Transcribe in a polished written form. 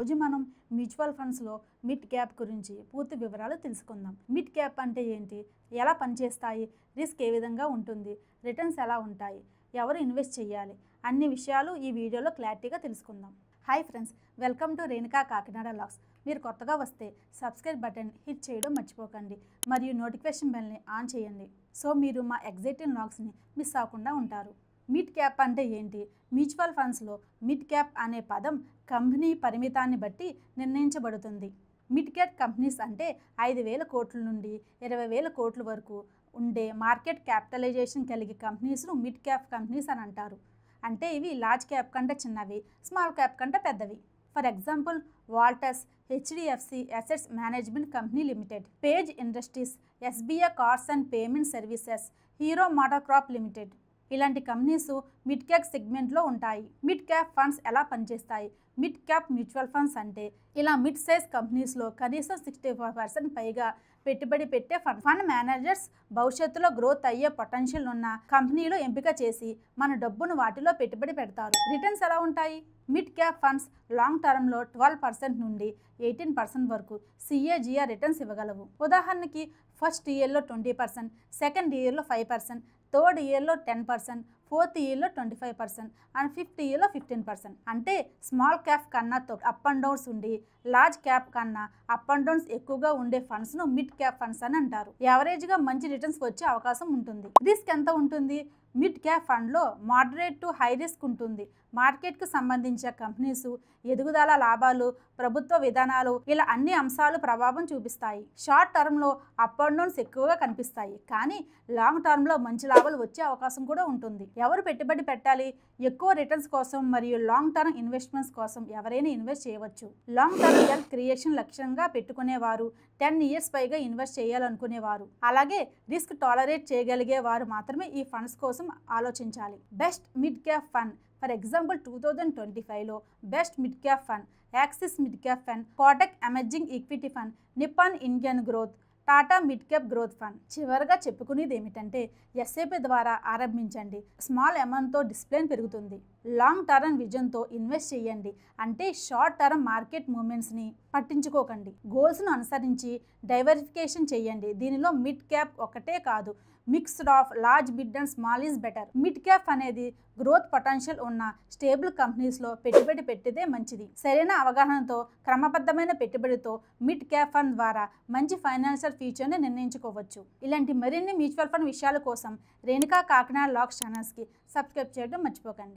ఈరోజు మనం మ్యూచువల్ ఫండ్స్లో మిడ్ క్యాప్ గురించి పూర్తి వివరాలు తెలుసుకుందాం. మిడ్ క్యాప్ అంటే ఏంటి, ఎలా పనిచేస్తాయి, రిస్క్ ఏ విధంగా ఉంటుంది, రిటర్న్స్ ఎలా ఉంటాయి, ఎవరు ఇన్వెస్ట్ చేయాలి, అన్ని విషయాలు ఈ వీడియోలో క్లారిటీగా తెలుసుకుందాం. Hi friends, welcome to Renuka Kakinada vlogs. మీరు కొత్తగా వస్తే సబ్స్క్రైబ్ బటన్ హిట్ చేయడం మర్చిపోకండి మరియు నోటిఫికేషన్ బెల్ని ఆన్ చేయండి. సో మీరు మా ఎగ్జైటింగ్ లాగ్స్ని మిస్ అవ్వకుండా ఉంటారు. మిడ్ క్యాప్ అంటే ఏంటి? మ్యూచువల్ ఫండ్స్లో మిడ్ క్యాప్ అనే పదం కంపెనీ పరిమితాన్ని బట్టి నిర్ణయించబడుతుంది. మిడ్ క్యాప్ కంపెనీస్ అంటే 5,000 కోట్ల నుండి 20,000 కోట్ల వరకు ఉండే మార్కెట్ క్యాపిటలైజేషన్ కలిగి కంపెనీస్ను మిడ్ క్యాప్ కంపెనీస్ అని అంటారు. అంటే ఇవి లార్జ్ క్యాప్ కంటే చిన్నవి, స్మాల్ క్యాప్ కంటే పెద్దవి. For example Voltas, HDFC assets management company limited, Page industries, SBI cards and payment services, Hero MotoCorp limited ఇలాంటి కంపెనీస్ మిడ్ క్యాప్ సెగ్మెంట్లో ఉంటాయి. మిడ్ క్యాప్ ఫండ్స్ ఎలా పనిచేస్తాయి? మిడ్ క్యాప్ మ్యూచువల్ ఫండ్స్ అంటే ఇలా మిడ్ సైజ్ కంపెనీస్లో కనీసం 65% పైగా పెట్టుబడి పెట్టే ఫండ్ మేనేజర్స్ భవిష్యత్తులో గ్రోత్ అయ్యే పొటెన్షియల్ ఉన్న కంపెనీలు ఎంపిక చేసి మన డబ్బును వాటిలో పెట్టుబడి పెడతారు. రిటర్న్స్ ఎలా ఉంటాయి? మిడ్ క్యాప్ ఫండ్స్ లాంగ్ టర్మ్లో 12% నుండి 18% వరకు CAGR రిటర్న్స్ ఇవ్వగలవు. ఉదాహరణకి ఫస్ట్ ఇయర్లో 20%, సెకండ్ ఇయర్లో 5%, థర్డ్ ఇయర్లో 10%, ఫోర్త్ ఇయర్లో 25% అండ్ ఫిఫ్త్ ఇయర్లో 15%. అంటే స్మాల్ క్యాప్ కన్నా అప్ అండ్ డౌన్స్ ఉండి లార్జ్ క్యాప్ కన్నా అప్ అండ్ డౌన్స్ ఎక్కువగా ఉండే ఫండ్స్ను మిడ్ క్యాప్ ఫండ్స్ అని అంటారు. యావరేజ్గా మంచి రిటర్న్స్ వచ్చే అవకాశం ఉంటుంది. రిస్క్ ఎంత ఉంటుంది? మిడ్ క్యాప్ ఫండ్లో మోడరేట్ టు హై రిస్క్ ఉంటుంది. మార్కెట్కు సంబంధించిన కంపెనీస్ ఎదుగుదల, లాభాలు, ప్రభుత్వ విధానాలు ఇలా అన్ని అంశాలు ప్రభావం చూపిస్తాయి. షార్ట్ టర్మ్లో అప్ అండ్ డౌన్స్ ఎక్కువగా కనిపిస్తాయి, కానీ లాంగ్ టర్మ్లో మంచి లాభాలు వచ్చే అవకాశం కూడా ఉంటుంది. ఎవరు పెట్టుబడి పెట్టాలి? ఎక్కువ రిటర్న్స్ కోసం మరియు లాంగ్ టర్మ్ ఇన్వెస్ట్మెంట్స్ కోసం ఎవరైనా ఇన్వెస్ట్ చేయవచ్చు. లాంగ్ టర్మ్ వెల్త్ క్రియేషన్ లక్ష్యంగా పెట్టుకునేవారు, 10 years పైగా ఇన్వెస్ట్ చేయాలనుకునేవారు, అలాగే రిస్క్ టాలరేట్ చేయగలిగే వారు మాత్రమే ఈ ఫండ్స్ కోసం ఆలోచించాలి. Best mid cap fund for example 2025లో best mid cap fund Axis mid cap fund, Kotak emerging equity fund, Nippon Indian growth, Tata mid cap growth fund. చివరిగా చెప్పుకునేది ఏమిటంటే ఎస్ఐపి ద్వారా ఆరంభించండి. స్మాల్ అమౌంట్తో డిసిప్లిన్ పెరుగుతుంది. లాంగ్ టర్మ్ విజన్తో ఇన్వెస్ట్ చేయండి. అంటే షార్ట్ టర్మ్ మార్కెట్ మూమెంట్స్ని పట్టించుకోకండి. గోల్స్ను అనుసరించి డైవర్సిఫికేషన్ చేయండి. దీనిలో మిడ్ క్యాప్ ఒకటే కాదు, mixed of large, mid and small is better. Mid cap అనేది గ్రోత్ పొటెన్షియల్ ఉన్న స్టేబుల్ కంపెనీస్లో పెట్టుబడి పెట్టితే మంచిది. సరైన అవగాహనతో క్రమబద్ధమైన పెట్టుబడితో మిడ్ క్యాప్ ఫండ్ ద్వారా మంచి ఫైనాన్షియల్ ఫ్యూచర్ని నిర్ణయించుకోవచ్చు. ఇలాంటి మరిన్ని మ్యూచువల్ ఫండ్ విషయాల కోసం రేణుకా కాకినాడ లాగ్స్ ఛానల్స్కి సబ్స్క్రైబ్ చేయడం మర్చిపోకండి.